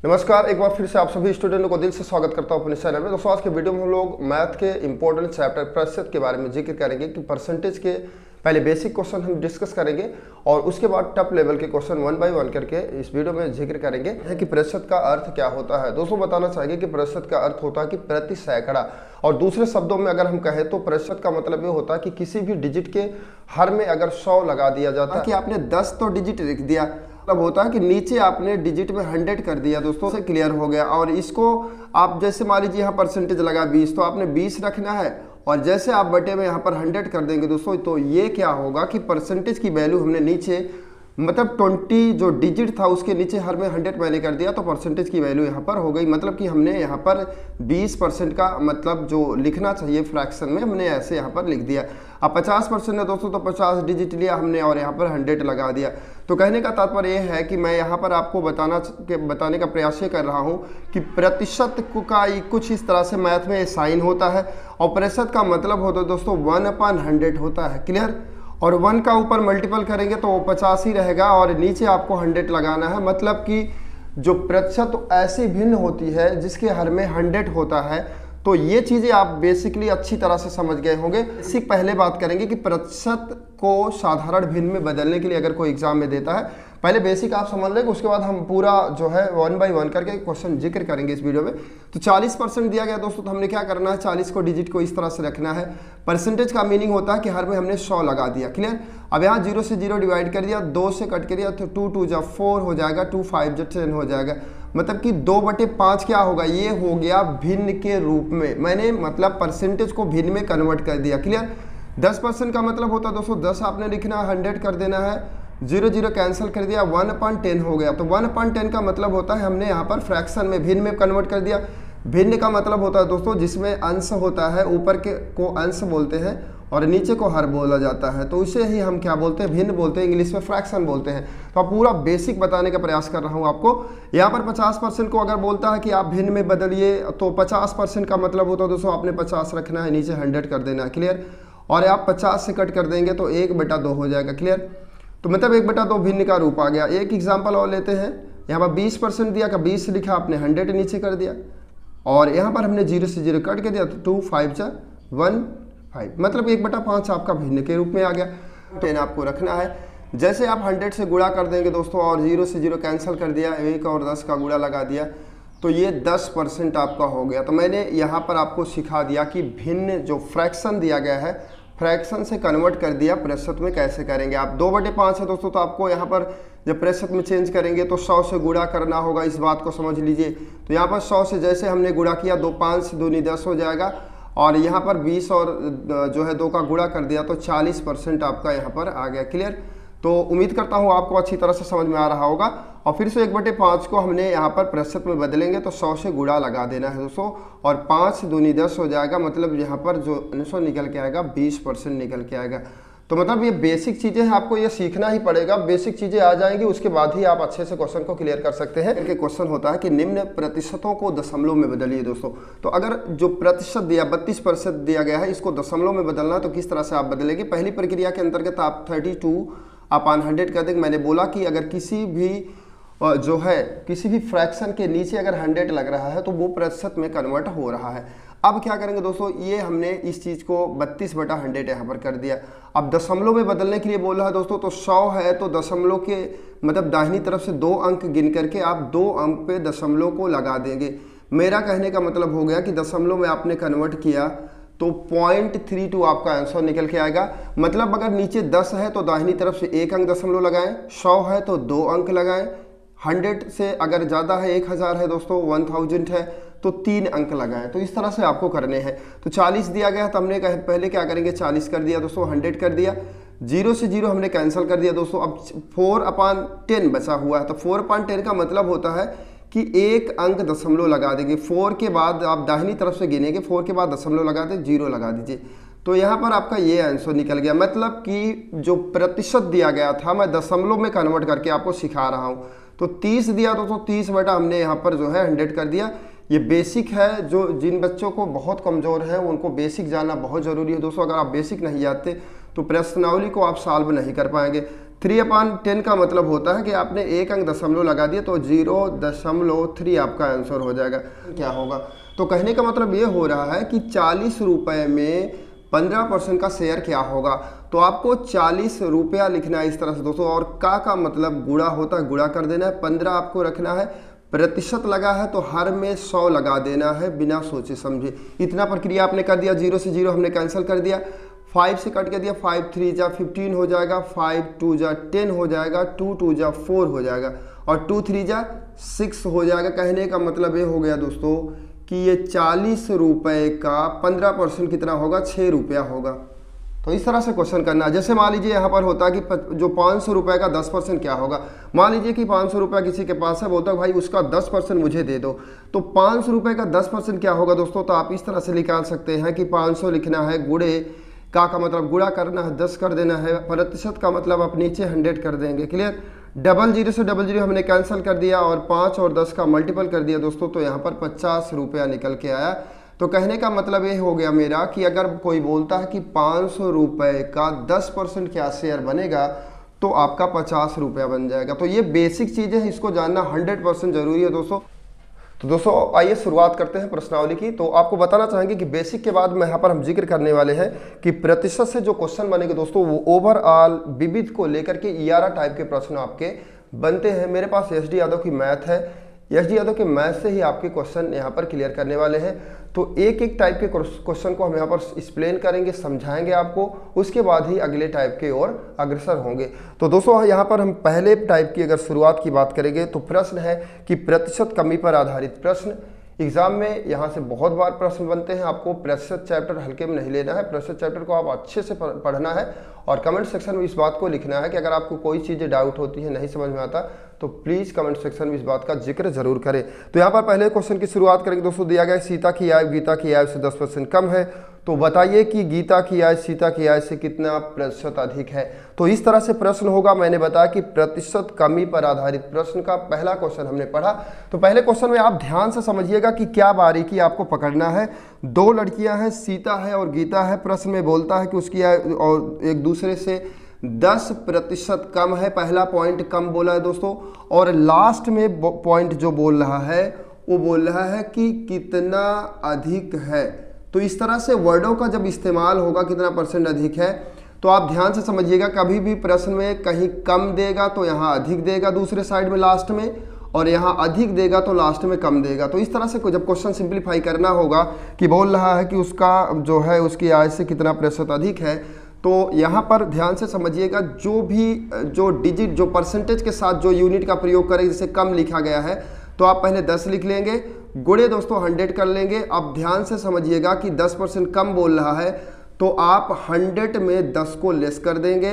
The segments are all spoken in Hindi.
नमस्कार, एक बार फिर से आप सभी स्टूडेंटों को दिल से स्वागत करता हूं अपने चैनल में। दोस्तों, आज के वीडियो में हम लोग मैथ के इंपॉर्टेंट चैप्टर प्रतिशत के बारे में जिक्र करेंगे कि परसेंटेज के पहले बेसिक क्वेश्चन हम डिस्कस करेंगे और उसके बाद टॉप लेवल के क्वेश्चन वन बाय वन करके इस वीडियो में जिक्र करेंगे है कि प्रतिशत का अर्थ क्या होता है। दोस्तों, बताना चाहेंगे कि प्रतिशत का अर्थ होता है कि प्रति सैकड़ा, और दूसरे शब्दों में अगर हम कहें तो प्रतिशत का मतलब ये होता है कि किसी भी डिजिट के हर में अगर 100 लगा दिया जाता है कि आपने 10 तो डिजिट लिख दिया, मतलब होता है कि नीचे आपने डिजिट में 100 कर दिया। दोस्तों से क्लियर हो गया। और इसको आप जैसे मान लीजिए यहाँ परसेंटेज लगा 20, तो आपने 20 रखना है और जैसे आप बटे में यहाँ पर 100 कर देंगे दोस्तों, तो ये क्या होगा कि परसेंटेज की वैल्यू हमने नीचे मतलब 20 जो डिजिट था उसके नीचे हर में 100 मैंने कर दिया, तो परसेंटेज की वैल्यू यहाँ पर हो गई। मतलब कि हमने यहाँ पर 20% का मतलब जो लिखना चाहिए फ्रैक्शन में हमने ऐसे यहाँ पर लिख दिया। अब 50% है दोस्तों, तो 50 डिजिट लिया हमने और यहाँ पर 100 लगा दिया। तो कहने का तात्पर्य यह है कि मैं यहाँ पर आपको बताने का प्रयास ये कर रहा हूँ कि प्रतिशत का कुछ इस तरह से मैथ में साइन होता है और प्रतिशत का मतलब होता है दोस्तों 1/100 होता है। क्लियर? और 1 का ऊपर मल्टीपल करेंगे तो वो 50 ही रहेगा और नीचे आपको 100 लगाना है। मतलब कि जो प्रतिशत ऐसी भिन्न होती है जिसके हर में 100 होता है। तो ये चीज़ें आप बेसिकली अच्छी तरह से समझ गए होंगे। बेसिक पहले बात करेंगे कि प्रतिशत को साधारण भिन्न में बदलने के लिए अगर कोई एग्जाम में देता है, पहले बेसिक आप समझ लेंगे, उसके बाद हम पूरा जो है वन बाय वन करके क्वेश्चन जिक्र करेंगे इस वीडियो में। तो 40% दिया गया दोस्तों, तो हमने क्या करना है, 40 को डिजिट को इस तरह से रखना है। परसेंटेज का मीनिंग होता है कि हर में हमने 100 लगा दिया। क्लियर? अब यहाँ 0 से 0 डिवाइड कर दिया, 2 से कट कर दिया, तो 2 2 जा 4 हो जाएगा, 2 5 जा 10 हो जाएगा। मतलब कि 2/5 क्या होगा, ये हो गया भिन्न के रूप में। मैंने मतलब परसेंटेज को भिन्न में कन्वर्ट कर दिया। क्लियर? 10% का मतलब होता है दोस्तों 10 आपने लिखना है, 100 कर देना है, 0 0 कैंसिल कर दिया, 1/10 हो गया। तो 1/10 का मतलब होता है हमने यहाँ पर फ्रैक्शन में भिन्न में कन्वर्ट कर दिया। भिन्न का मतलब होता है दोस्तों जिसमें अंश होता है, ऊपर के को अंश बोलते हैं और नीचे को हर बोला जाता है, तो इसे ही हम क्या बोलते हैं, भिन्न बोलते हैं, इंग्लिश में फ्रैक्शन बोलते हैं। तो अब पूरा बेसिक बताने का प्रयास कर रहा हूँ आपको। यहाँ पर 50% को अगर बोलता है कि आप भिन्न में बदलिए, तो 50% का मतलब होता है दोस्तों आपने 50 रखना है, नीचे 100 कर देना है। क्लियर? और आप 50 से कट कर देंगे तो 1/2 हो जाएगा। क्लियर? तो मतलब 1/2 भिन्न का रूप आ गया। एक एग्जाम्पल और लेते हैं। यहाँ पर 20% दिया, का 20 लिखा आपने, 100 नीचे कर दिया और यहाँ पर हमने 0 से 0 कट कर दिया, तो 2 5 जा 1 5, मतलब 1/5 आपका भिन्न के रूप में आ गया। 10 आपको रखना है। जैसे आप 100 से गुणा कर देंगे दोस्तों और 0 से 0 कैंसिल कर दिया, 1 और 10 का गुणा लगा दिया, तो ये 10% आपका हो गया। तो मैंने यहाँ पर आपको सिखा दिया कि भिन्न जो फ्रैक्शन दिया गया है, फ्रैक्शन से कन्वर्ट कर दिया प्रतिशत में कैसे करेंगे। आप 2/5 है दोस्तों, तो आपको यहाँ पर जब प्रतिशत में चेंज करेंगे तो 100 से गुणा करना होगा, इस बात को समझ लीजिए। तो यहाँ पर 100 से जैसे हमने गुणा किया, 2 5 2 10 हो जाएगा और यहाँ पर 20 और जो है 2 का गुणा कर दिया, तो 40% आपका यहाँ पर आ गया। क्लियर? तो उम्मीद करता हूँ आपको अच्छी तरह से समझ में आ रहा होगा। और फिर से 1/5 को हमने यहाँ पर प्रतिशत में बदलेंगे तो 100 से गुणा लगा देना है दोस्तों और 5 दूनी 10 हो जाएगा। मतलब यहाँ पर जो 900 निकल के आएगा, 20% निकल के आएगा। तो मतलब ये बेसिक चीज़ें हैं, आपको ये सीखना ही पड़ेगा। बेसिक चीज़ें आ जाएंगी, उसके बाद ही आप अच्छे से क्वेश्चन को क्लियर कर सकते हैं। इनके क्वेश्चन होता है कि निम्न प्रतिशतों को दशमलव में बदलिए दोस्तों। तो अगर जो प्रतिशत दिया 32% दिया गया है, इसको दशमलव में बदलना, तो किस तरह से आप बदलेंगे। पहली प्रक्रिया के अंतर्गत आप 32/100 कर देंगे। मैंने बोला कि अगर किसी भी जो है किसी भी फ्रैक्शन के नीचे अगर 100 लग रहा है तो वो प्रतिशत में कन्वर्ट हो रहा है। अब क्या करेंगे दोस्तों, ये हमने इस चीज़ को 32/100 यहाँ पर कर दिया। अब दशमलव में बदलने के लिए बोल रहा है दोस्तों, तो 100 है तो दशमलव के मतलब दाहिनी तरफ से 2 अंक गिन करके आप 2 अंक पे दशमलव को लगा देंगे। मेरा कहने का मतलब हो गया कि दशमलव में आपने कन्वर्ट किया तो 0.32 आपका आंसर निकल के आएगा। मतलब अगर नीचे 10 है तो दाहिनी तरफ से 1 अंक दशमलव लगाएं, 100 है तो 2 अंक लगाएं, 100 से अगर ज़्यादा है, 1000 है दोस्तों, 1000 है तो 3 अंक लगाएं। तो इस तरह से आपको करने हैं। तो 40 दिया गया, तो हमने पहले क्या करेंगे, 40 कर दिया दोस्तों, 100 कर दिया, 0 से 0 हमने कैंसिल कर दिया दोस्तों। अब 4/10 बचा हुआ है, तो 4/10 का मतलब होता है कि 1 अंक दशमलव लगा देंगे। 4 के बाद आप दाहिनी तरफ से गिनेंगे, 4 के बाद दशमलव लगा दें, 0 लगा दीजिए, तो यहाँ पर आपका ये आंसर निकल गया। मतलब कि जो प्रतिशत दिया गया था मैं दशमलव में कन्वर्ट करके आपको सिखा रहा हूँ। तो 30 दिया दोस्तों, 30 बटा हमने यहाँ पर जो है 100 कर दिया। ये बेसिक है, जो जिन बच्चों को बहुत कमज़ोर है उनको बेसिक जानना बहुत ज़रूरी है दोस्तों। अगर आप बेसिक नहीं जानते तो प्रश्नावली को आप सॉल्व नहीं कर पाएंगे। 3/10 का मतलब होता है कि आपने एक अंक दशमलव लगा दिया तो 0.3 आपका आंसर हो जाएगा। क्या होगा, तो कहने का मतलब ये हो रहा है कि 40 रुपये में 15% का शेयर क्या होगा। तो आपको 40 रुपया लिखना है इस तरह से दोस्तों, और का मतलब गुणा होता है, गुणा कर देना है, 15 आपको रखना है, प्रतिशत लगा है तो हर में 100 लगा देना है बिना सोचे समझे। इतना प्रक्रिया आपने कर दिया, 0 से 0 हमने कैंसिल कर दिया, 5 से कट कर दिया, 5 3 जा 15 हो जाएगा, 5 2 जा 10 हो जाएगा, 2 2 जा 4 हो जाएगा और 2 3 जा 6 हो जाएगा। कहने का मतलब ये हो गया दोस्तों कि ये 40 रुपये का 15% कितना होगा, 6 रुपया होगा। तो इस तरह से क्वेश्चन करना है। जैसे मान लीजिए यहाँ पर होता है कि जो 500 रुपये का 10% क्या होगा। मान लीजिए कि 500 रुपया किसी के पास है, बोलता है भाई उसका 10% मुझे दे दो, तो 500 रुपये का 10% क्या होगा दोस्तों। तो आप इस तरह से निकाल सकते हैं कि 500 लिखना है, गुणे का मतलब गुणा करना है, 10 कर देना है, प्रतिशत का मतलब आप नीचे 100 कर देंगे। क्लियर, 00 से 00 हमने कैंसिल कर दिया और 5 और 10 का मल्टीपल कर दिया दोस्तों, तो यहाँ पर 50 रुपया निकल के आया। तो कहने का मतलब ये हो गया मेरा कि अगर कोई बोलता है कि 500 रुपये का 10% क्या शेयर बनेगा, तो आपका 50 रुपया बन जाएगा। तो ये बेसिक चीज़ें हैं, इसको जानना 100% जरूरी है दोस्तों। तो दोस्तों आइए शुरुआत करते हैं प्रश्नावली की। तो आपको बताना चाहेंगे कि बेसिक के बाद में यहाँ पर हम जिक्र करने वाले हैं कि प्रतिशत से जो क्वेश्चन बनेंगे दोस्तों वो ओवरऑल विविध को लेकर के 11 टाइप के प्रश्न आपके बनते हैं। मेरे पास एस डी यादव की मैथ है, एस डी यादव के मैथ से ही आपके क्वेश्चन यहाँ पर क्लियर करने वाले हैं। तो एक एक टाइप के क्वेश्चन को हम यहाँ पर एक्सप्लेन करेंगे, समझाएंगे आपको, उसके बाद ही अगले टाइप के ओर अग्रसर होंगे। तो दोस्तों यहाँ पर हम पहले टाइप की अगर शुरुआत की बात करेंगे तो प्रश्न है कि प्रतिशत कमी पर आधारित प्रश्न। एग्जाम में यहाँ से बहुत बार प्रश्न बनते हैं, आपको प्रतिशत चैप्टर हल्के में नहीं लेना है, प्रतिशत चैप्टर को आप अच्छे से पढ़ना है और कमेंट सेक्शन में इस बात को लिखना है कि अगर आपको कोई चीज़ें डाउट होती है, नहीं समझ में आता, तो प्लीज़ कमेंट सेक्शन में इस बात का जिक्र जरूर करें। तो यहाँ पर पहले क्वेश्चन की शुरुआत करेंगे दोस्तों। दिया गया सीता की आयु गीता की आयु से 10% कम है, तो बताइए कि गीता की आयु सीता की आयु से कितना प्रतिशत अधिक है। तो इस तरह से प्रश्न होगा। मैंने बताया कि प्रतिशत कमी पर आधारित प्रश्न का पहला क्वेश्चन हमने पढ़ा। तो पहले क्वेश्चन में आप ध्यान से समझिएगा कि क्या बारीकी आपको पकड़ना है। 2 लड़कियां हैं, सीता है और गीता है। प्रश्न में बोलता है कि उसकी आयु और एक दूसरे से 10% कम है। पहला पॉइंट कम बोला है दोस्तों, और लास्ट में पॉइंट जो बोल रहा है वो बोल रहा है कि कितना अधिक है। तो इस तरह से वर्डों का जब इस्तेमाल होगा कितना % अधिक है, तो आप ध्यान से समझिएगा। कभी भी प्रश्न में कहीं कम देगा तो यहाँ अधिक देगा दूसरे साइड में लास्ट में, और यहाँ अधिक देगा तो लास्ट में कम देगा। तो इस तरह से जब क्वेश्चन सिंप्लीफाई करना होगा कि बोल रहा है कि उसका जो है उसकी आय से कितना % अधिक है, तो यहाँ पर ध्यान से समझिएगा। जो डिजिट जो परसेंटेज के साथ जो यूनिट का प्रयोग करें, जैसे कम लिखा गया है तो आप पहले 10 लिख लेंगे, गुणे दोस्तों 100 कर लेंगे। अब ध्यान से समझिएगा कि 10% कम बोल रहा है, तो आप 100 में 10 को लेस कर देंगे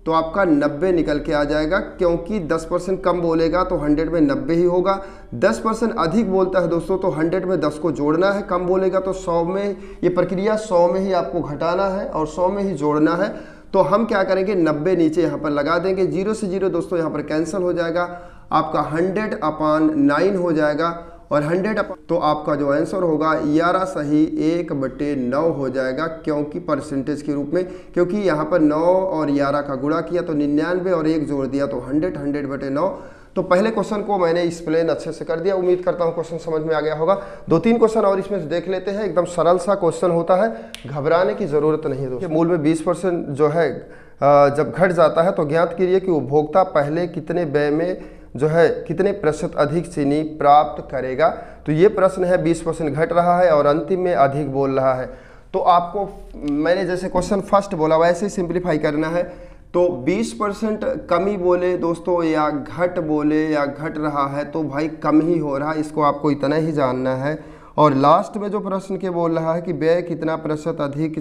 तो आपका 90 निकल के आ जाएगा, क्योंकि 10% कम बोलेगा तो 100 में 90 ही होगा। 10% अधिक बोलता है दोस्तों तो 100 में 10 को जोड़ना है, कम बोलेगा तो 100 में, ये प्रक्रिया 100 में ही आपको घटाना है और 100 में ही जोड़ना है। तो हम क्या करेंगे, 90 नीचे यहाँ पर लगा देंगे। 0 से 0 दोस्तों यहाँ पर कैंसिल हो जाएगा, आपका 100/9 हो जाएगा, और 100 तो आपका जो आंसर होगा 11 सही 1/9 हो जाएगा, क्योंकि परसेंटेज के रूप में, क्योंकि यहाँ पर 9 और 11 का गुणा किया तो 99 और 1 जोड़ दिया तो 100/9। तो पहले क्वेश्चन को मैंने एक्सप्लेन अच्छे से कर दिया। उम्मीद करता हूँ क्वेश्चन समझ में आ गया होगा। 2-3 क्वेश्चन और इसमें से देख लेते हैं। एकदम सरल सा क्वेश्चन होता है, घबराने की जरूरत नहीं है दोस्तों। मूल में 20% जो है जब घट जाता है तो ज्ञात कीजिए कि उपभोक्ता पहले कितने व्यय में जो है कितने % अधिक चीनी प्राप्त करेगा। तो ये प्रश्न है, 20% घट रहा है और अंतिम में अधिक बोल रहा है। तो आपको मैंने जैसे क्वेश्चन फर्स्ट बोला वैसे ही सिंप्लीफाई करना है। तो 20% कमी बोले दोस्तों या घट बोले या घट रहा है, तो भाई कम ही हो रहा है, इसको आपको इतना ही जानना है। और लास्ट में जो प्रश्न के बोल रहा है कि व्यय कितना % अधिक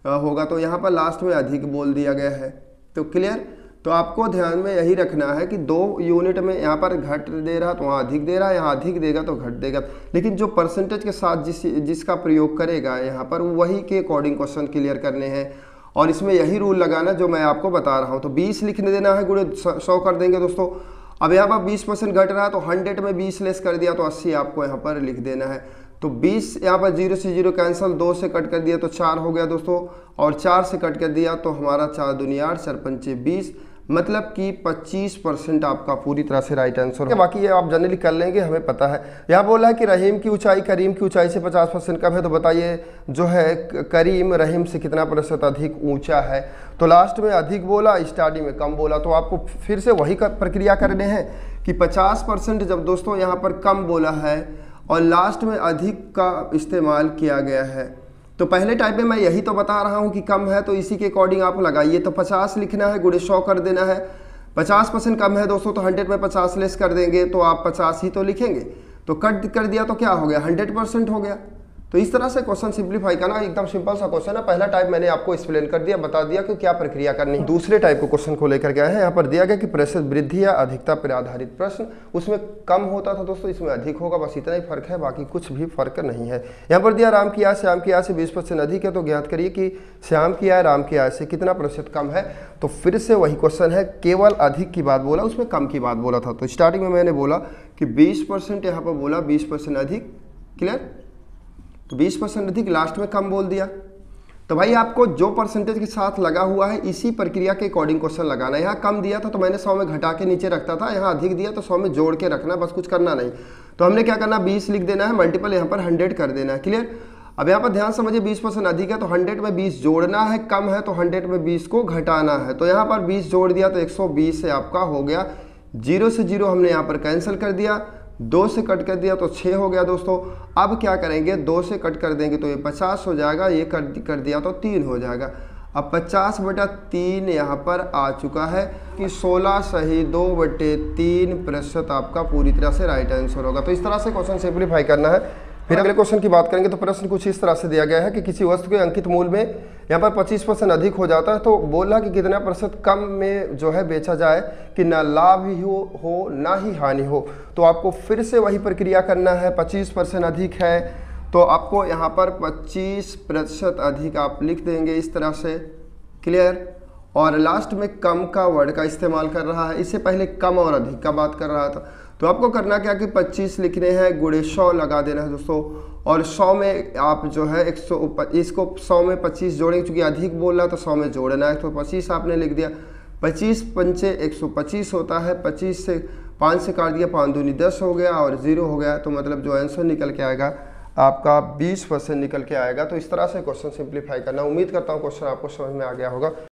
होगा, तो यहाँ पर लास्ट में अधिक बोल दिया गया है। तो क्लियर, तो आपको ध्यान में यही रखना है कि 2 यूनिट में यहाँ पर घट दे रहा तो वहाँ अधिक दे रहा है, यहाँ अधिक देगा तो घट देगा, लेकिन जो परसेंटेज के साथ जिसका प्रयोग करेगा यहाँ पर वही के अकॉर्डिंग क्वेश्चन क्लियर करने हैं। और इसमें यही रूल लगाना जो मैं आपको बता रहा हूँ। तो 20 लिखने देना है, गुणे 100 कर देंगे दोस्तों। अब यहाँ पर 20% घट रहा है तो 100 में 20 लेस कर दिया तो 80 आपको यहाँ पर लिख देना है। तो 20 यहाँ पर 0 से 0 कैंसिल, 2 से कट कर दिया तो 4 हो गया दोस्तों, और 4 से कट कर दिया तो हमारा 4 दूनी 8, 4 पंचे 20, मतलब कि 25% आपका पूरी तरह से राइट आंसर है। बाकी ये आप जनरली कर लेंगे, हमें पता है। यहाँ बोला है कि रहीम की ऊंचाई करीम की ऊंचाई से 50% कम है, तो बताइए जो है करीम रहीम से कितना प्रतिशत अधिक ऊंचा है। तो लास्ट में अधिक बोला, स्टार्टिंग में कम बोला, तो आपको फिर से वही प्रक्रिया करने हैं कि 50% जब दोस्तों यहाँ पर कम बोला है और लास्ट में अधिक का इस्तेमाल किया गया है, तो पहले टाइप में मैं यही तो बता रहा हूँ कि कम है, तो इसी के अकॉर्डिंग आप लगाइए। तो 50 लिखना है, गुणे 100 कर देना है। 50% कम है दोस्तों, तो 100 में 50 लेस कर देंगे, तो आप 50 ही तो लिखेंगे। तो कट कर दिया तो क्या हो गया, 100% हो गया। तो इस तरह से क्वेश्चन सिंप्लीफाई करना, एकदम सिंपल सा क्वेश्चन है। पहला टाइप मैंने आपको एक्सप्लेन कर दिया, बता दिया कि क्या प्रक्रिया करनी है। दूसरे टाइप को क्वेश्चन को लेकर गया है। यहाँ पर दिया गया कि प्रतिशत वृद्धि या अधिकता पर आधारित प्रश्न, उसमें कम होता था दोस्तों, इसमें अधिक होगा, बस इतना ही फर्क है, बाकी कुछ भी फर्क नहीं है। यहाँ पर दिया राम की आय श्याम की आय से 20% अधिक है, तो ज्ञात करिए कि श्याम की आय राम की आय से कितना प्रतिशत कम है। तो फिर से वही क्वेश्चन है, केवल अधिक की बात बोला, उसमें कम की बात बोला था। तो स्टार्टिंग में मैंने बोला कि 20% यहाँ पर बोला, 20% अधिक, क्लियर। तो 20% अधिक, लास्ट में कम बोल दिया। तो भाई आपको जो परसेंटेज के साथ लगा हुआ है इसी प्रक्रिया के अकॉर्डिंग क्वेश्चन लगाना है। यहाँ कम दिया था तो मैंने 100 में घटा के नीचे रखता था, यहाँ अधिक दिया तो 100 में जोड़ के रखना, बस कुछ करना नहीं। तो हमने क्या करना, 20 लिख देना है, मल्टीपल यहाँ पर 100 कर देना है, क्लियर। अब यहाँ पर ध्यान समझिए, 20% अधिक है तो 100 में 20 जोड़ना है, कम है तो 100 में 20 को घटाना है। तो यहाँ पर 20 जोड़ दिया तो 120 से आपका हो गया। 0 से 0 हमने यहाँ पर कैंसिल कर दिया, 2 से कट कर दिया तो 6 हो गया दोस्तों। अब क्या करेंगे, 2 से कट कर देंगे तो ये 50 हो जाएगा, ये कर दिया तो 3 हो जाएगा। अब 50/3 यहाँ पर आ चुका है कि 16 सही 2/3% आपका पूरी तरह से राइट आंसर होगा। तो इस तरह से क्वेश्चन सिंप्लीफाई करना है। फिर अगले क्वेश्चन की बात करेंगे तो प्रश्न कुछ इस तरह से दिया गया है कि किसी वस्तु के अंकित मूल्य में यहाँ पर 25% अधिक हो जाता है, तो बोला कि कितना प्रतिशत कम में जो है बेचा जाए कि ना लाभ ही हो ना ही हानि हो। तो आपको फिर से वही प्रक्रिया करना है। 25% अधिक है तो आपको यहाँ पर 25% अधिक आप लिख देंगे इस तरह से, क्लियर। और लास्ट में कम का वर्ड का इस्तेमाल कर रहा है, इससे पहले कम और अधिक का बात कर रहा था। तो आपको करना क्या कि 25 लिखने हैं, गुणे 100 लगा देना है दोस्तों। और 100 में आप जो है 125 को 100 में 25 जोड़ेंगे, क्योंकि अधिक बोल रहा है तो 100 में जोड़ना है, तो 25 आपने लिख दिया। 25 पंचे 125 होता है, 25 से 5 से काट दिया, 5 दूनी 10 हो गया और 0 हो गया। तो मतलब जो आंसर निकल के आएगा आपका 20% निकल के आएगा। तो इस तरह से क्वेश्चन सिंप्लीफाई करना। उम्मीद करता हूँ क्वेश्चन आपको समझ में आ गया होगा।